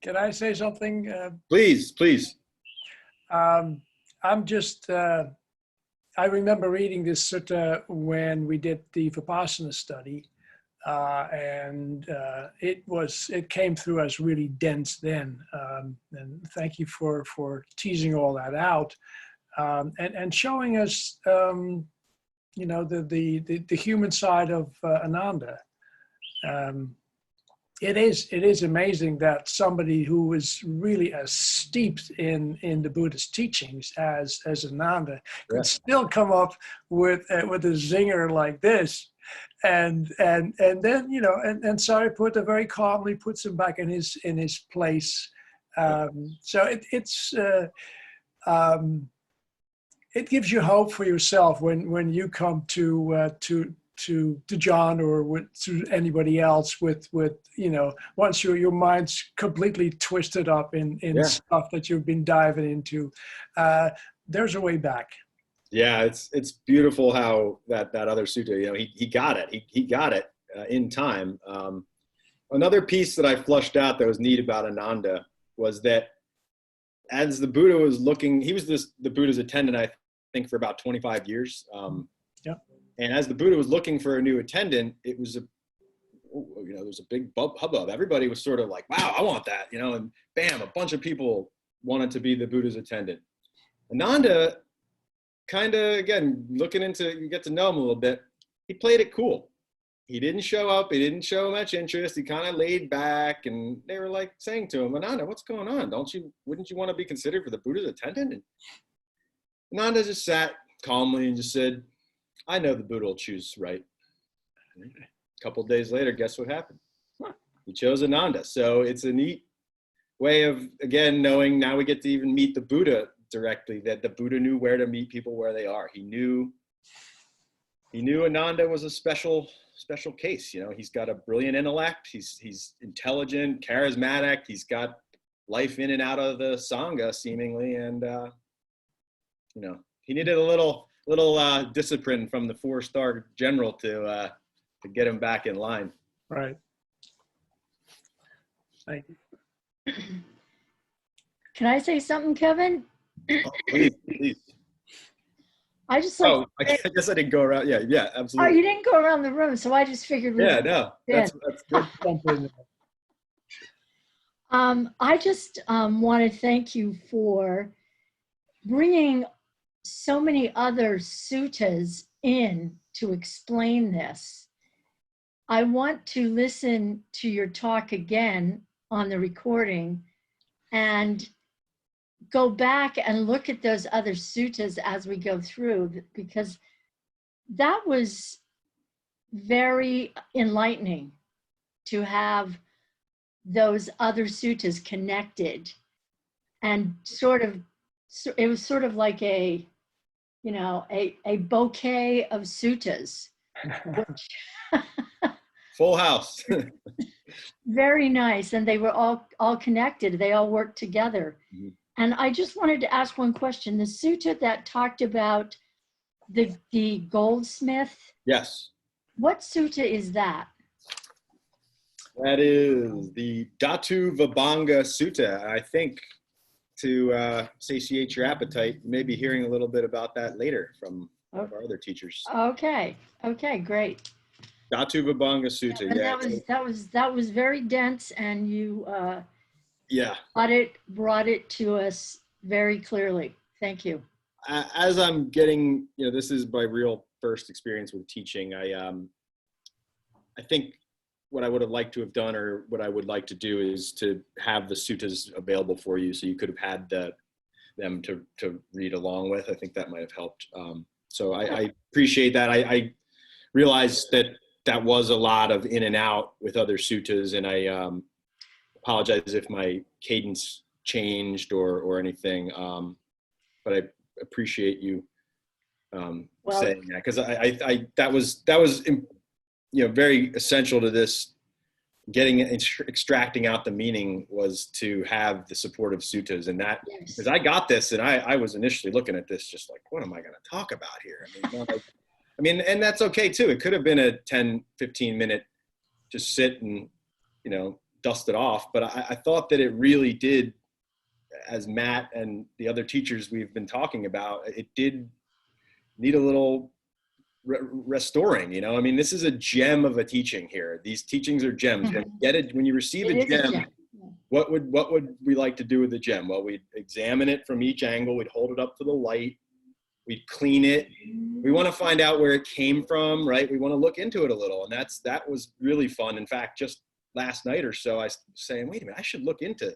Can I say something? Please. I'm just, I remember reading this sutta when we did the Vipassana study, and it came through as really dense then. And thank you for teasing all that out, and showing us, you know, the human side of Ananda. It is amazing that somebody who is really as steeped in the Buddhist teachings as Ananda could still come up with a zinger like this, and then, you know, and Sariputta very calmly puts him back in his place. So it gives you hope for yourself when you come to John, or to anybody else with, you know, once your mind's completely twisted up in stuff that you've been diving into, there's a way back. Yeah, it's beautiful how that other sutta, you know, he got it. He got it in time. Another piece that I flushed out that was neat about Ananda was that as the Buddha was looking, he was the Buddha's attendant, I think, for about 25 years. And as the Buddha was looking for a new attendant, it was there was a big hubbub. Everybody was sort of like, wow, I want that, you know, and bam, a bunch of people wanted to be the Buddha's attendant. Ananda, kind of, again, you get to know him a little bit, he played it cool. He didn't show up. He didn't show much interest. He kind of laid back, and they were like saying to him, Ananda, what's going on? Wouldn't you want to be considered for the Buddha's attendant? And Ananda just sat calmly and just said, I know the Buddha will choose right. A couple of days later, guess what happened? He chose Ananda. So it's a neat way of, again, knowing now we get to even meet the Buddha directly, that the Buddha knew where to meet people where they are. He knew Ananda was a special case. You know, he's got a brilliant intellect. He's intelligent, charismatic. He's got life in and out of the Sangha seemingly. And, you know, he needed a little discipline from the 4-star general to get him back in line. Right. Thank you. Can I say something, Kevin? Oh, please. I just like. Oh, I guess I didn't go around. Yeah, yeah, Oh, absolutely. you didn't go around the room, so I just figured. Yeah, no, that's good. I just want to thank you for bringing so many other suttas in to explain this. I want to listen to your talk again on the recording and go back and look at those other suttas as we go through, because that was very enlightening to have those other suttas connected, and it was sort of like a bouquet of suttas, which Full house. very nice. And they were all connected. They all worked together. Mhm. And I just wanted to ask one question. The sutta that talked about the goldsmith, Yes, what sutta is that? that is the Dhatu Vibhanga Sutta. I think to satiate your appetite, you may be hearing a little bit about that later from one of our other teachers. Okay, great. Dhatu Vibhanga Sutta. And Yeah, that was very dense, and you yeah. brought it to us very clearly. Thank you. As I'm getting, this is my real first experience with teaching. I think what I would have liked to have done, or what I would like to do, is to have the suttas available for you, so you could have had them to read along with. I think that might have helped. So I appreciate that. I realized that was a lot of in and out with other suttas, and I apologize if my cadence changed or anything. But I appreciate you saying that, because that was very essential to this. Extracting out the meaning was to have the supportive suttas, and that, because I got this, and I was initially looking at this just like, what am I going to talk about here? And that's okay too. It could have been a 10-15 minute just sit and dust it off, but I thought that it really did, as Matt and the other teachers we've been talking about, it did need a little restoring. This is a gem of a teaching here. These teachings are gems. When you receive a gem, what would we like to do with the gem? Well, we'd examine it from each angle. We'd hold it up to the light. We'd clean it. We want to find out where it came from, right? We want to look into it a little. And that was really fun. In fact, just last night or so, I was saying, wait a minute, I should look into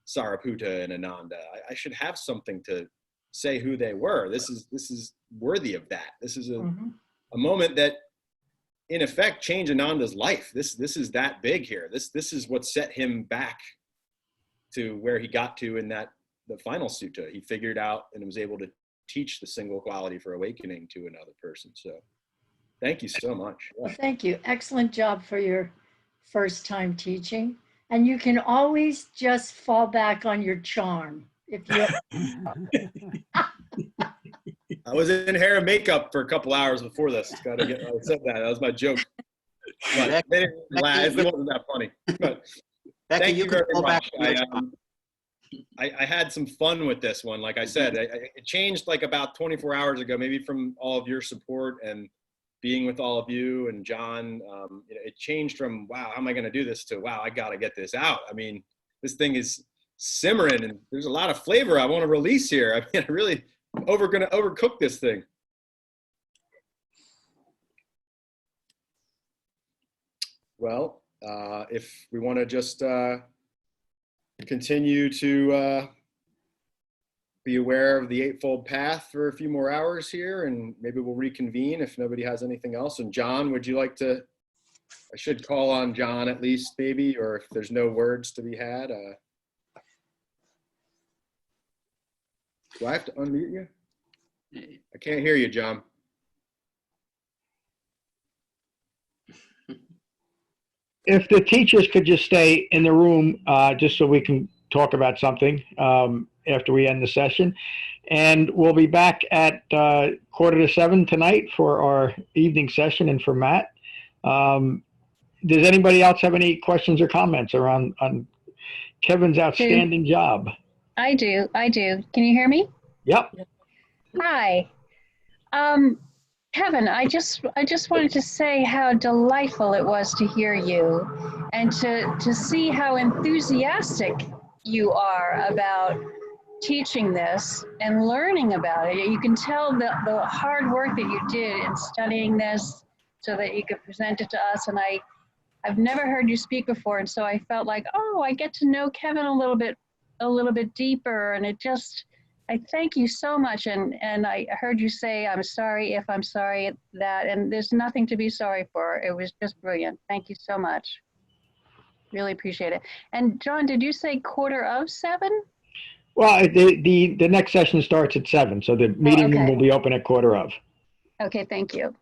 Sariputta and Ananda. I should have something to say who they were. This is worthy of that. This is a moment that, in effect, changed Ananda's life. This is that big here. This is what set him back to where he got to in the final sutta. He figured out and was able to teach the single quality for awakening to another person. So thank you so much. Yeah. Well, thank you. Excellent job for your first time teaching. And you can always just fall back on your charm. If you I was in hair and makeup for a couple hours before this. I said that. That was my joke. But it wasn't that funny. But thank you very much. I had some fun with this one. Like I said, it changed like about 24 hours ago, maybe from all of your support and being with all of you and John. It changed from, wow, how am I going to do this, to, wow, I got to get this out. This thing is simmering and there's a lot of flavor I want to release here. I really going to overcook this thing. Well, if we want to just continue to be aware of the Eightfold Path for a few more hours here, and maybe we'll reconvene if nobody has anything else. And John, would you like to, I should call on John at least maybe, or if there's no words to be had. Do I have to unmute you? I can't hear you, John. If the teachers could just stay in the room, just so we can talk about something after we end the session. And we'll be back at 6:45 tonight for our evening session and for Matt. Does anybody else have any questions or comments on Kevin's outstanding job? I do. Can you hear me? Yep. Hi. Kevin, I just wanted to say how delightful it was to hear you and to see how enthusiastic you are about teaching this and learning about it. You can tell the hard work that you did in studying this so that you could present it to us. And I've never heard you speak before, and so I felt like, oh, I get to know Kevin a little bit deeper, and I thank you so much. And I heard you say, I'm sorry if I'm sorry that, and there's nothing to be sorry for. It was just brilliant. Thank you so much. Really appreciate it. And John, did you say 7:15? Well, the next session starts at 7, so the meeting room okay. will be open at 7:15. Okay, thank you.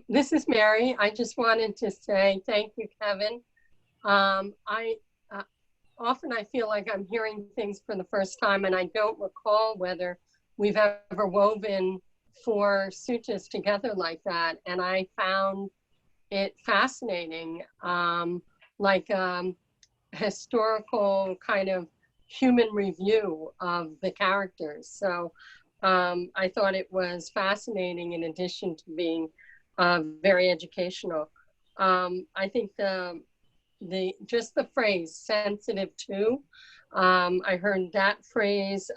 This is Mary. I just wanted to say thank you, Kevin. Often I feel like I'm hearing things for the first time, and I don't recall whether we've ever woven 4 suttas together like that. And I found it fascinating, historical kind of human review of the characters. So I thought it was fascinating in addition to being very educational. I think just the phrase sensitive to, I heard that phrase,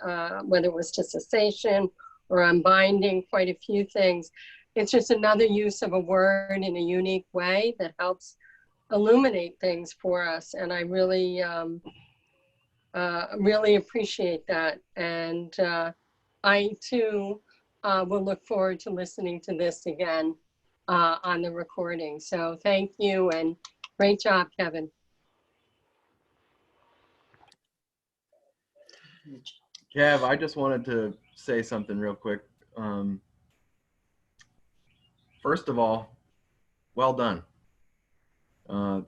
whether it was to cessation or unbinding, quite a few things. It's just another use of a word in a unique way that helps illuminate things for us. And I really, really appreciate that. And I too will look forward to listening to this again on the recording. So thank you and great job, Kevin. Kev, I just wanted to say something real quick. First of all, well done.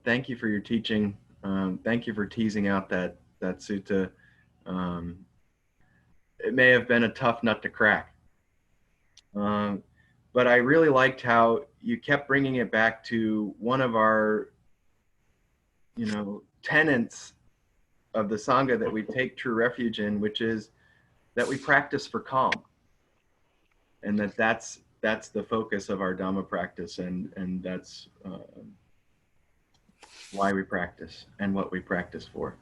Thank you for your teaching. Thank you for teasing out that sutta. It may have been a tough nut to crack. But I really liked how you kept bringing it back to one of our, tenets of the Sangha that we take true refuge in, which is that we practice for calm. And that's the focus of our Dhamma practice, and that's why we practice and what we practice for.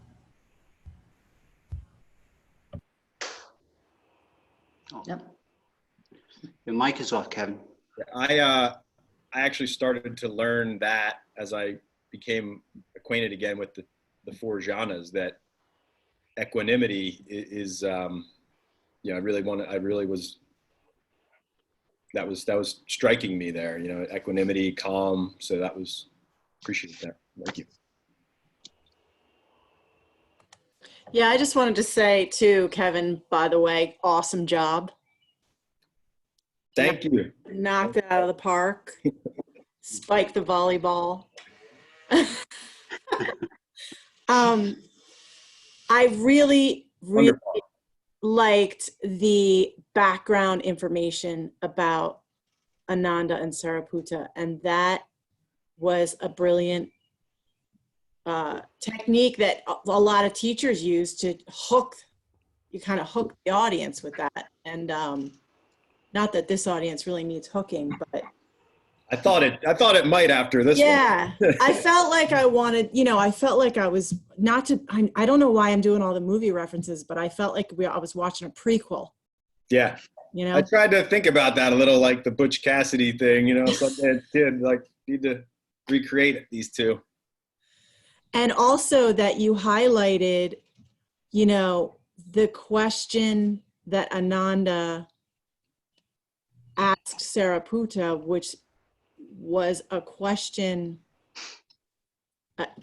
Yep. Your mic is off, Kevin. I actually started to learn that as I became acquainted again with the 4 jhanas, that equanimity is that was striking me there, equanimity, calm. So that was, appreciate that. Thank you. Yeah, I just wanted to say too, Kevin, by the way, awesome job. Thank you. Knocked it out of the park. Spiked the volleyball. I really Wonderful. liked the background information about Ananda and Sariputta, and that was a brilliant technique that a lot of teachers use to hook the audience with that. And not that this audience really needs hooking, but I thought it might after this yeah, one. I felt like I wanted, I felt like I was I don't know why I'm doing all the movie references, but I felt like I was watching a prequel. Yeah. I tried to think about that a little, like the Butch Cassidy thing, something kid, like, need to recreate these two. And also that you highlighted, the question that Ananda asked Sariputta, which was a question,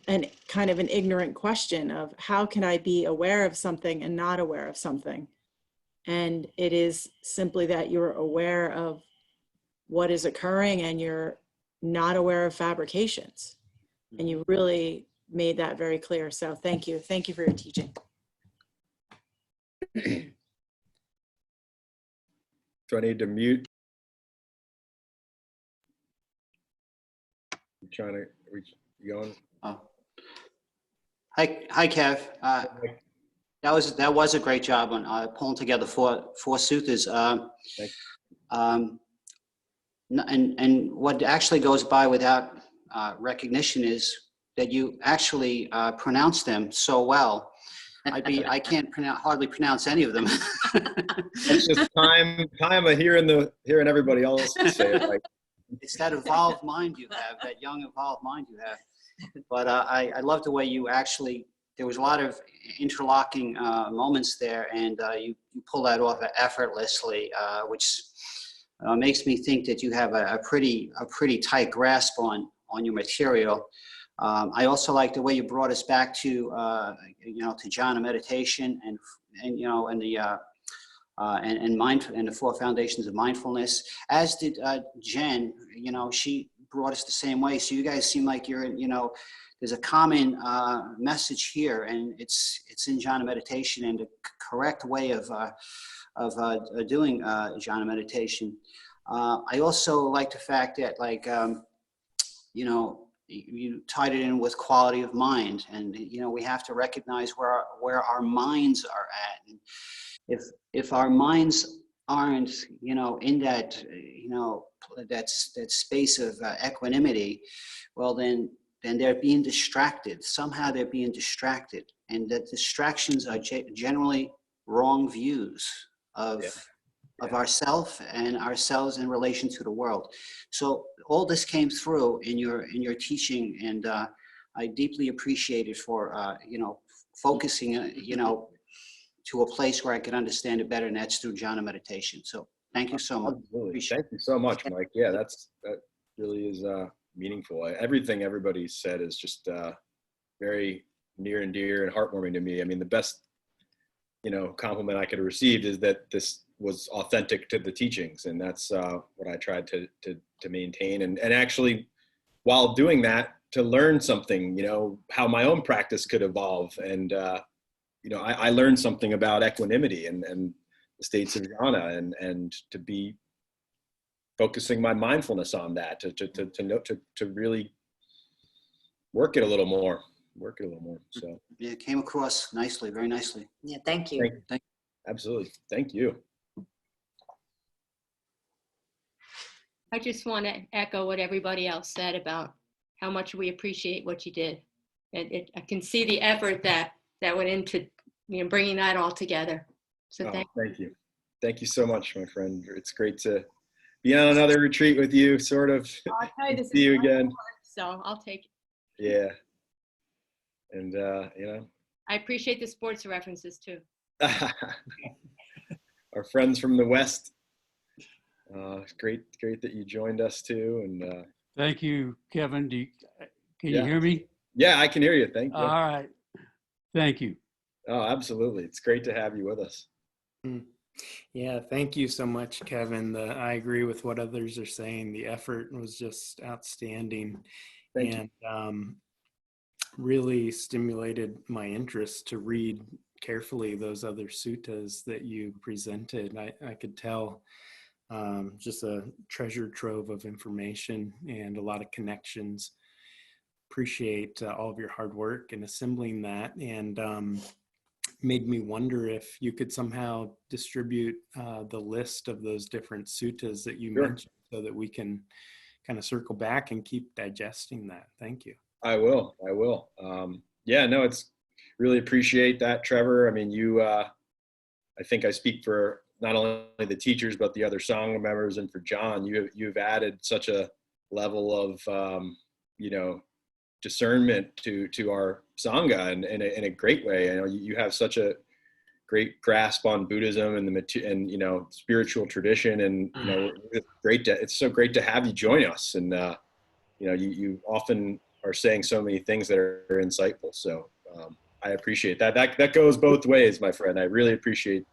and kind of an ignorant question of how can I be aware of something and not aware of something? And it is simply that you're aware of what is occurring and you're not aware of fabrications. And you really made that very clear. So thank you. Thank you for your teaching. Do I need to mute? I'm trying to reach, you going? Oh. Hi, Kev. That was a great job on pulling together four suttas. Thank And what actually goes by without recognition is that you actually pronounce them so well. I can't hardly pronounce any of them. It's just time of hearing everybody else say it. Like, It's that evolved mind you have, that young evolved mind you have. But I love the way you actually, there was a lot of interlocking moments there, and you pull that off effortlessly, which makes me think that you have a pretty tight grasp on your material. I also like the way you brought us back to to jhana meditation and the four foundations of mindfulness, as did Jen. She brought us the same way. So you guys seem like you're there's a common message here, and it's in jhana meditation and the correct way of doing jhana meditation. I also like the fact that you tied it in with quality of mind, and we have to recognize where our minds are at, and if our minds aren't in that that space of equanimity, well then they're being distracted. Somehow they're being distracted, and that distractions are generally wrong views of ourself and ourselves in relation to the world. So all this came through in your teaching, and I deeply appreciate it for focusing to a place where I can understand it better, and that's through jhana meditation. So thank you so much. Thank you so much, Mike. Yeah, that really is meaningful. Everything everybody said is just very near and dear and heartwarming to me. I mean, the best compliment I could have received is that this was authentic to the teachings, and that's what I tried to maintain, and actually while doing that, to learn something, how my own practice could evolve. And I learned something about equanimity and the states of jhana, and to be focusing my mindfulness on that, to really work it a little more. So yeah, it came across nicely, very nicely. Yeah, thank you. Absolutely. Thank you. I just want to echo what everybody else said about how much we appreciate what you did. And I can see the effort that went into bringing that all together. So thank you. Thank you so much, my friend. It's great to be on another retreat with you, sort of. I'll tell you, this see you again. So I'll take it. Yeah. And, I appreciate the sports references too. Our friends from the West. Great that you joined us too. And thank you, Kevin. Can you hear me? Yeah, I can hear you. Thank you. All right. Thank you. Oh, absolutely. It's great to have you with us. Yeah, thank you so much, Kevin. I agree with what others are saying. The effort was just outstanding. Thank you. Really stimulated my interest to read carefully those other suttas that you presented. I could tell just a treasure trove of information and a lot of connections. Appreciate all of your hard work in assembling that, and made me wonder if you could somehow distribute the list of those different suttas that you mentioned, so that we can kind of circle back and keep digesting that. Thank you. I will. It's really appreciate that, Trevor. I mean, I think I speak for not only the teachers, but the other Sangha members, and for John, you've added such a level of, discernment to our Sangha in a great way. You have such a great grasp on Buddhism and spiritual tradition, and it's so great to have you join us. And you often are saying so many things that are insightful. So I appreciate that. That goes both ways, my friend. I really appreciate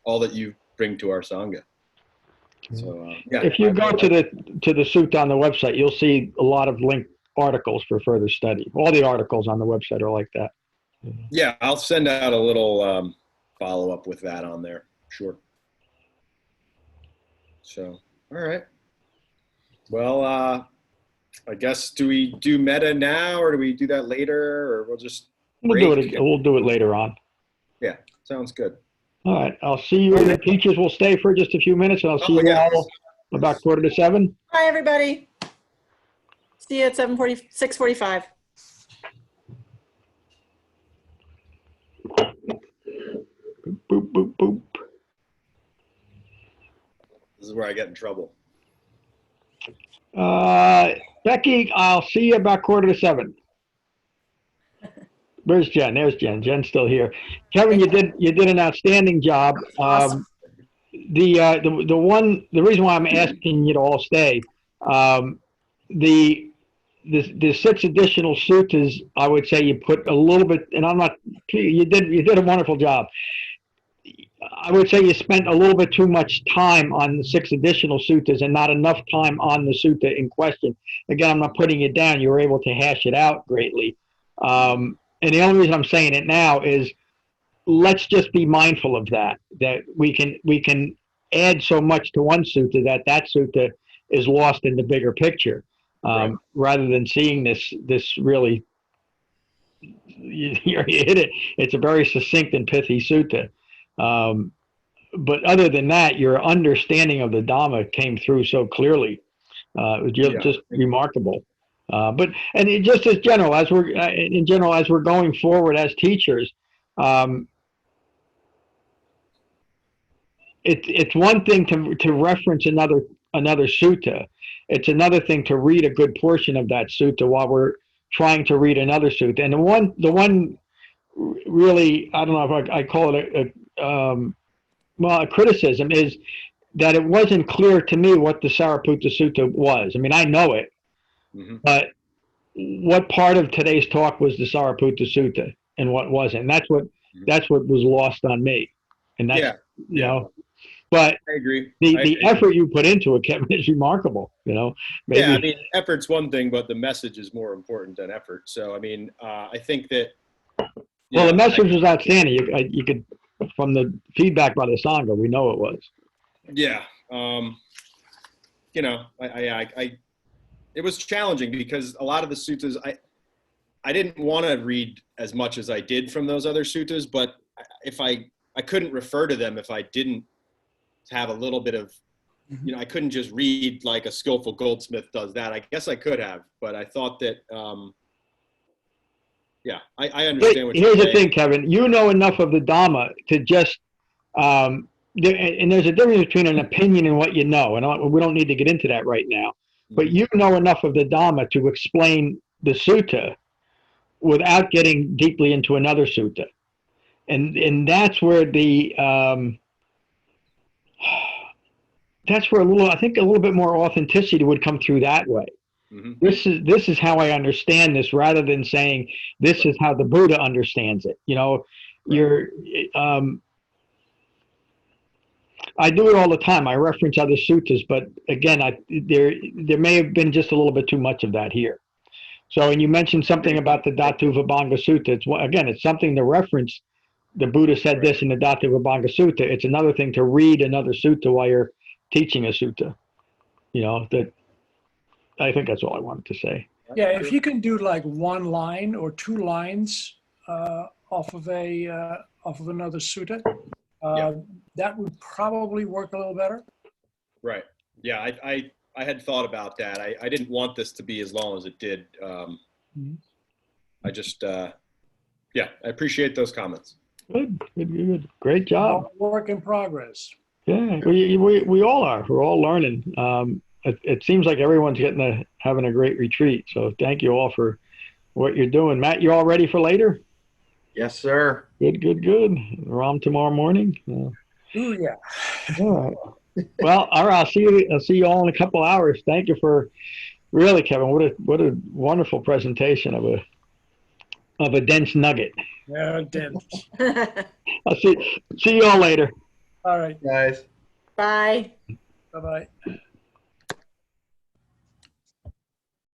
all that you bring to our Sangha. So if you go to the Sutta on the website, you'll see a lot of linked articles for further study. All the articles on the website are like that. Yeah, I'll send out a little follow-up with that on there. Sure. So, all right. Well, I guess, do we do Metta now, or do we do that later, or we'll do it later on? Yeah, sounds good. All right, I'll see you. The teachers will stay for just a few minutes, and I'll see you all about 6:45. Bye, everybody. See you at 6:45. Boop, boop, boop. This is where I get in trouble. Becky, I'll see you about 6:45. Where's Jen? There's Jen. Jen's still here. Kevin, you did an outstanding job. Awesome. The reason why I'm asking you to all stay, the 6 additional suttas, I would say you put a little bit, and I'm not, you did a wonderful job. I would say you spent a little bit too much time on the 6 additional suttas and not enough time on the sutta in question. Again, I'm not putting it down. You were able to hash it out greatly. And the only reason I'm saying it now is let's just be mindful of that we can add so much to one sutta that sutta is lost in the bigger picture, Right. rather than seeing this really, you hit it. It's a very succinct and pithy sutta. But other than that, your understanding of the Dhamma came through so clearly. It was just remarkable. And just as general, as we're going forward as teachers, it's one thing to reference another sutta. It's another thing to read a good portion of that sutta while we're trying to read another sutta. And the one really, I don't know if I call it a criticism, is that it wasn't clear to me what the Sariputta Sutta was. I mean, I know it. Mm-hmm. But what part of today's talk was the Sariputta Sutta and what wasn't? And that's what was lost on me. And that's, you know, but I agree. The effort you put into it, Kevin, is remarkable. You know, maybe. Yeah, I mean, effort's one thing, but the message is more important than effort. So, I mean, I think that. Well, the message was outstanding. You could, from the feedback by the Sangha, we know it was. Yeah. You know, it was challenging because a lot of the suttas, I didn't want to read as much as I did from those other suttas, but if I couldn't refer to them if I didn't have a little bit of, you know, I couldn't just read like a skillful goldsmith does that. I guess I could have, but I thought that, I understand what you're saying. Here's the thing, Kevin. You know enough of the Dhamma to just, and there's a difference between an opinion and what you know, and we don't need to get into that right now. But you know enough of the Dhamma to explain the sutta without getting deeply into another sutta. And that's where that's where I think a little bit more authenticity would come through that way. Mm-hmm. This is how I understand this, rather than saying this is how the Buddha understands it. You know, I do it all the time. I reference other suttas, but again, there may have been just a little bit too much of that here. So, and you mentioned something about the Dhatu Vibhanga Sutta. It's something to reference. The Buddha said this in the Dhatu Vibhanga Sutta. It's another thing to read another sutta while you're teaching a sutta. You know, that I think that's all I wanted to say. Yeah, if you can do like one line or 2 lines off of another sutta, that would probably work a little better. Right. Yeah, I had thought about that. I didn't want this to be as long as it did. I just, I appreciate those comments. Good. Great job. Work in progress. Yeah, we all are. We're all learning. It seems like everyone's having a great retreat. So thank you all for what you're doing. Matt, you all ready for later? Yes, sir. Good. Ram tomorrow morning. Ooh, yeah. All right. Well, all right. I'll see you all in a couple hours. Thank you for really, Kevin. What a wonderful presentation of a dense nugget. Yeah, dense. I'll see you all later. All right, guys. Bye. Bye-bye.